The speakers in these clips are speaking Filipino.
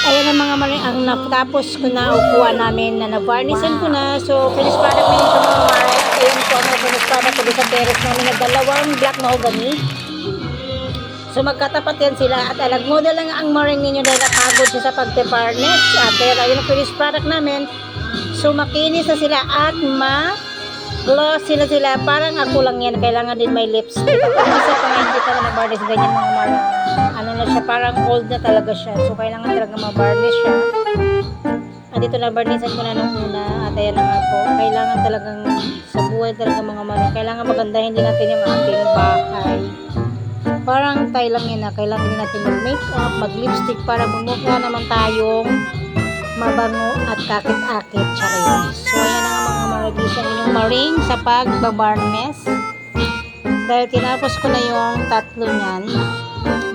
Ayan ang mga mali, ang natapos ko na upuan namin na na-varnissan ko na. So, finished product na ito mga mali. Ayan po ang finished product ko sa terrace namin na dalawang black mahogany. So, magkatapat yan sila. At nag-model lang ang maring ninyo dahil napagod siya sa pagte-varnish. At kaya ayun ang finished product namin. So, makinis na sila at glossy na sila. Parang ako lang yan. Kailangan din may lipstick. At isa pa nga hindi pa na varnish ganyan mga mali. Ano na siya, parang old na talaga siya. So, kailangan talaga ma-varnish siya. At ito na-varnishan ko na nung una. At ayan na nga po. Kailangan talagang sa buhay talaga mga mali. Kailangan magandahin din natin yung ating bahay. Parang tayo lang yun na. Kailangan din natin mag-makeup, mag-lipstick para bumukha naman tayong mabango at kakit-akit. Charis. So, ayan na nga mga marabisyan yung maring sa pagbabarnes. Dahil tinapos ko na yung tatlo niyan.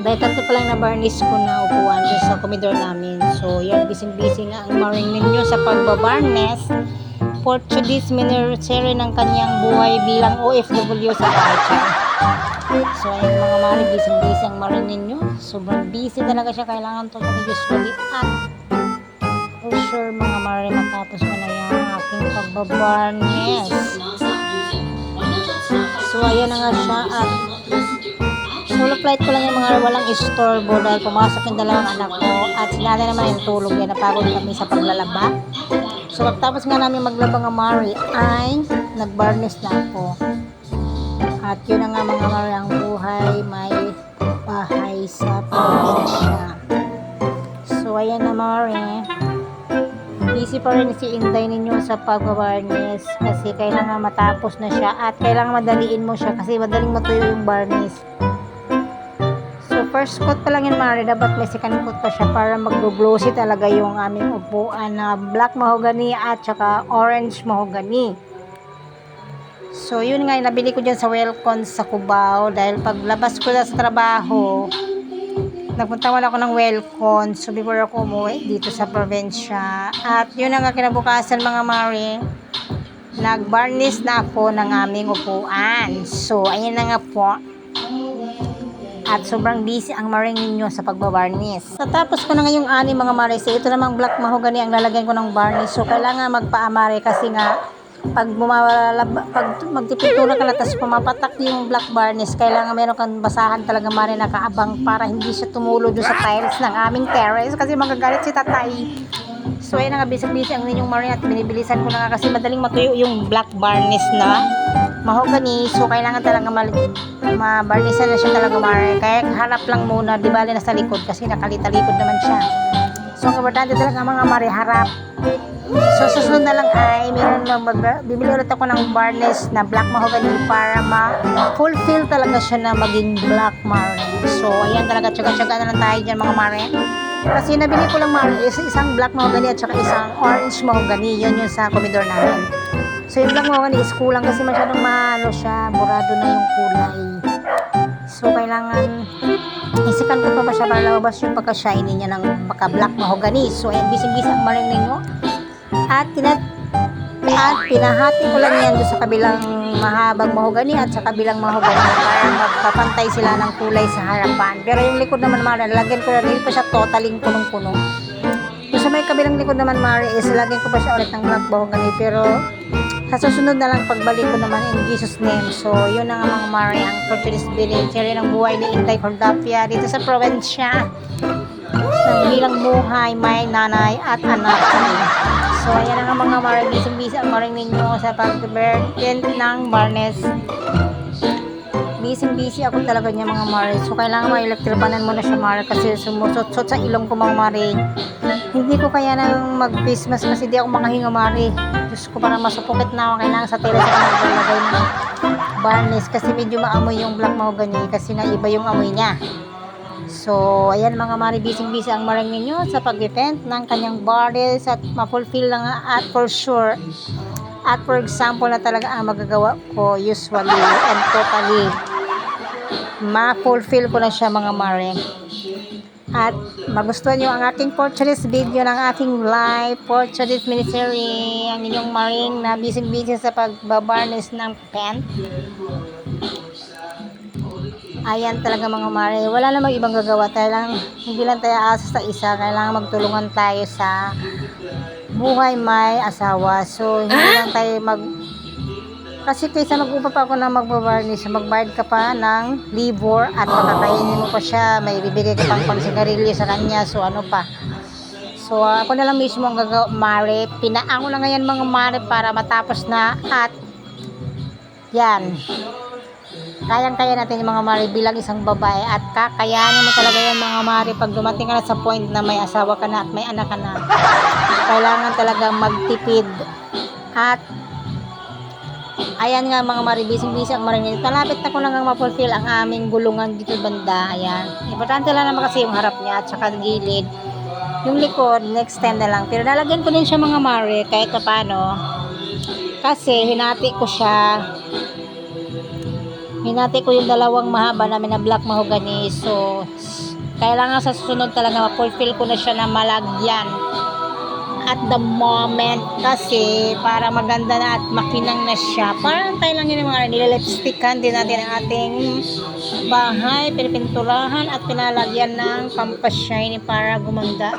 Dahil tatlo pa lang na varnish ko na upuan dun sa komedor namin. So, yan, busy-busy nga ang maring ninyo sa pagbabarnes. Portuguese minnesere ng kanyang buhay bilang OFW sa Asia. So, ayun mga mari, busy-busy ang maring ninyo. Sobrang busy talaga siya. Kailangan to usually at for sure mga mari, matapos ko na yung aking pagbabarnes. So, ayan na nga siya at solo flight ko lang yung mga walang istorbo dahil pumasok yung dalawang anak ko at sinada naman yung tulog yan, napagod kami sa paglalaba. So pagtapos nga namin maglaba ng Mari ay nagbarnish na ako. At yun na nga mga Mari, ang buhay may bahay sa probinsya. So ayan na Mari, busy pa rin si Inday ninyo sa pagbabarnish kasi kailangan matapos na siya at kailangan madaliin mo siya kasi madaling matuyo yung varnish. So, first coat pa lang yun, Mari. Dapat may second coat pa siya para mag-glossy talaga yung aming upuan na black mahogany at saka orange mahogany. So, yun nga, nabili ko dyan sa Welcon sa Cubao dahil paglabas ko na sa trabaho, nagpunta wala ako ng Welcon. So, before ako umuwi dito sa probinsya. At yun nga kinabukasan mga Mari, nag-varnish na ako ng aming upuan. So, ayun na nga po. At sobrang busy ang maring ninyo sa pagbabarnish. Natapos ko na ngayong ani mga maris. Ito namang black mahogany ang lalagyan ko ng varnish. So kailangan magpaamare kasi nga pag magtipintura ka na tapos pumapatak yung black varnish, kailangan meron kang basahan talaga mare nakaabang para hindi siya tumulo doon sa tiles ng aming terrace kasi magagalit si tatay. So ayun na nga, busy-busy ang ninyong marin at binibilisan ko na nga kasi madaling matuyo yung black varnish na mahogany. So kailangan talaga ma-varnishan na siya talaga mare. Kaya harap lang muna, di bali na sa likod kasi nakalita-likod naman siya. So ang importante talaga mga mare, harap. So susunod na lang ay bibili ulit ako ng varnish na black mahogany para ma-fulfill talaga siya na maging black mare. So ayan talaga, tsaga-tsaga na lang tayo dyan mga mare. Kasi nabili ko lang mare isang black mahogany at saka isang orange mahogany. Yun yung sa komedor namin. So yung black mahogany is kulang kasi masyadong mahalo siya, burado na yung kulay. So kailangan isikan ko pa ba siya para lumabas yung pagka-shiny niya ng pagka-black mahogany. So ayan, busy-busy ang maring ninyo. At pinahati ko lang yan doon sa kabilang mahabang mahogany at sa kabilang mahogany para magpapantay sila ng kulay sa harapan. Pero yung likod naman mare, lagyan ko na rin pa siya totaling punong-puno. So sa may kabilang likod naman mare is lagyan ko pa siya ulit ng black mahogany, pero sa susunod na lang pagbalik ko naman in Jesus name. So yun na nga mga mare, ang Portuguese binitiri ng buhay ni Inday Cordapia dito sa probinsya ng bilang buhay may nanay at anak. So ayan na nga mga mare, busy-busy ang maring ninyo sa pag-burden ng varnish. Busy ako talaga niya mga mare. So kailangan ma-electripanan mo na siya mare kasi sumusot-sot sa ilong ko mga mare. Hindi ko kaya nang mag-Christmas kasi di ako makahinga mare. Diyos ko, parang masupukit na ako. Kailangan sa terrace ako maglalagay ng varnish kasi medyo maamoy yung black mahogany kasi nga iba yung amoy niya. So ayan mga mare, busy ang maring ninyo sa pag-event ng kanyang varnish at ma-fulfill lang at for sure. At for example na talaga ang magagawa ko usually and totally ma-fulfill ko na siya mga mare. At magustuhan nyo ang aking Portuguese video ng aking live Portuguese miniserie, ang inyong maring na busy sa pagbabarnish ng pen. Ayan talaga mga mare, wala namang ibang gagawa, tayo lang, hindi lang tayo asa sa isa, kailangan magtulungan tayo sa buhay may asawa. So hindi lang tayo kasi kaysa mag-upa pa ako na magbabarnis, magbayad ka pa ng libor at makakainin mo pa siya, may bibigay ka pang pangsigarilyo sa kanya, so ano pa. So ako na lang mismo ang gagawa, mare, pinaango na ngayon mga mare para matapos na at yan. Kayang-kaya natin yung mga mare bilang isang babae at kakayanin mo talaga yan mga mare pag dumating ka na sa point na may asawa ka na at may anak ka na. Kailangan talagang magtipid at ayan nga mga mare, busy-busy ang marinit. Malapit na ko na nga ma-fulfill ang aming gulungan dito banda. Ayan. Importante lang naman kasi yung harap niya at saka gilid. Yung likod, next time na lang. Pero lalagyan ko din siya mga mare kahit pa paano. Kasi hinati ko siya. Hinati ko yung dalawang mahaba namin na black mahogany. So, kailangan sa susunod talaga ma-fulfill ko na siya na malagyan. At the moment kasi para maganda na at makinang na siya. Parang tayo lang yun yung mga nilalipstickan din natin ang ating bahay, pinipinturahan at pinalagyan ng pampashine para gumanda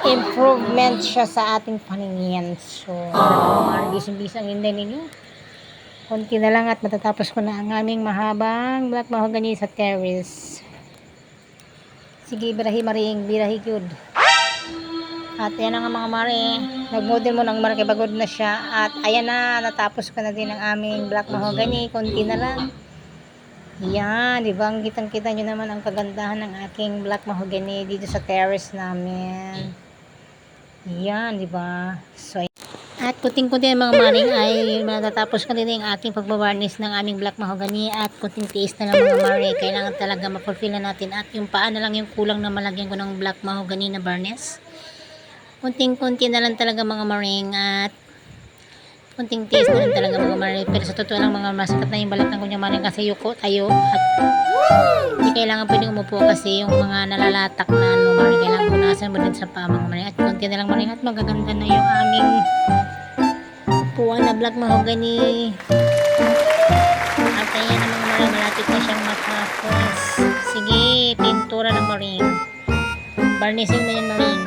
improvement siya sa ating paningin. So, mga bising-bising ang hindi ninyo. Konti na lang at matatapos ko na ang aming mahabang black mahogany sa terrace. Sige, birahi maring, birahi good. At ayan na nga mga mare, nag-model mo ng marake bagod na siya. At ayan na, natapos ko na din ang aming black mahogany, konti na lang. Yan, di ba? Kitang-kita nyo naman ang kagandahan ng aking black mahogany dito sa terrace namin. Yan, di ba? So, at kunting-kunti mga maring ay matatapos ko din ang ating pagbabarnis ng aming black mahogany at kunting tiis na lang mga mare. Kailangan talaga ma-fulfill na natin at yung paa na lang yung kulang na malagyan ko ng black mahogany na varnish. Kunting-kunti na lang talaga mga maring at kunting tiis na lang talaga mga maring. Pero sa totoo lang mga masakit na yung balakang ko niya maring kasi yuko tayo at hindi kailangan pwedeng umupo kasi yung mga nalalatak na ano maring kailangan punasan mo din sa paa mga maring. At kunti na lang maring at magaganda na yung aming upuan na black mahogany. At ayan na mga maring, malapit na siyang matapos. Sige, pintura ng maring. Varnishing mo yung maring.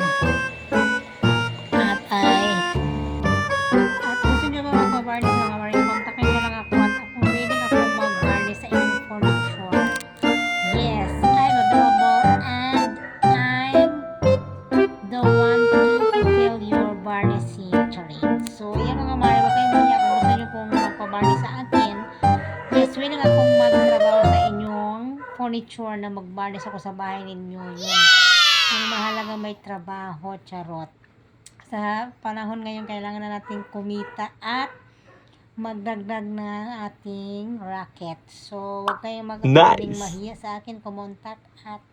At gusto nyo ba magpa-varnish mga maring? Kontakin nyo lang ako at ako willing ako mag-varnish sa inyong furniture. Yes, I'm available and I'm the one to fulfill your varnishing challenge. So, yan mga maring, wag kayong muna kung gusto nyo pong magpa-varnish sa akin. Yes, willing akong magtrabaho sa inyong furniture na mag-varnish ako sa bahay ninyo. Yun. Ang mahalaga may trabaho, charot. Sa panahon ngayon, kailangan na natin kumita at magdagdag na ating racket. So, huwag kayong magkakaling mahiya sa akin, kumontak at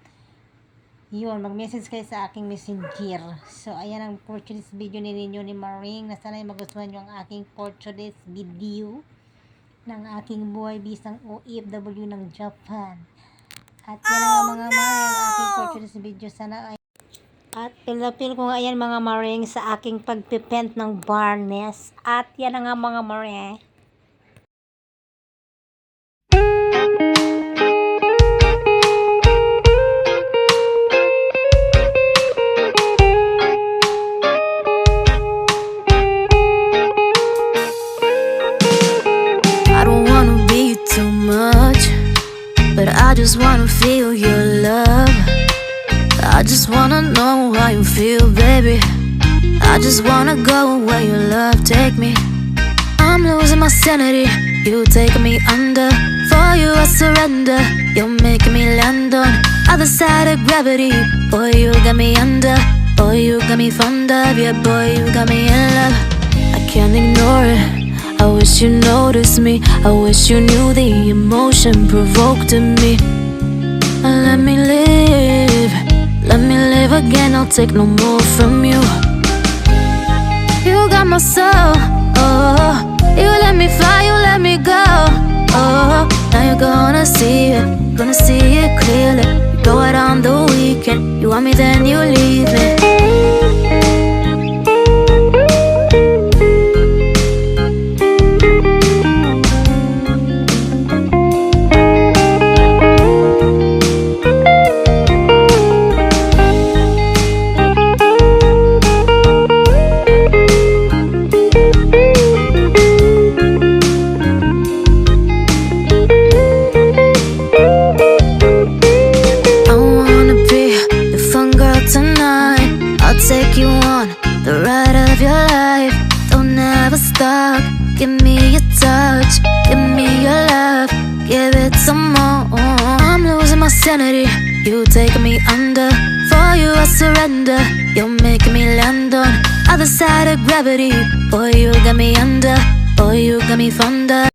yun, mag-message kayo sa aking messenger. So, ayan ang for today's video ninyo ni Maring. Sana magustuhan nyo ang aking for today's video ng aking buhay bisang OFW ng Japan. At yan ang mga Maring, aking for today's video. Sana ay at pinapil ko nga yan mga maring sa aking pagpipent ng varnish. At yan na nga mga maring. I don't wanna be too much, but I just wanna feel your love. I just wanna know how you feel, baby. I just wanna go where your love take me. I'm losing my sanity, you taking me under. For you I surrender, you're making me land on other side of gravity. Boy, you got me under. Boy, you got me fond of. Yeah, boy, you got me in love. I can't ignore it, I wish you noticed me. I wish you knew the emotion provoked in me. Let me live, let me live again, I'll take no more from you. You got my soul, oh. You let me fly, you let me go, oh. Now you're gonna see it clearly. You go out on the weekend, you want me then you leave me. of your life. Don't ever stop. Give me your touch, give me your love, give it some more. I'm losing my sanity, you taking me under. For you I surrender, you're making me land on other side of gravity. Boy, you got me under, boy, you got me thunder.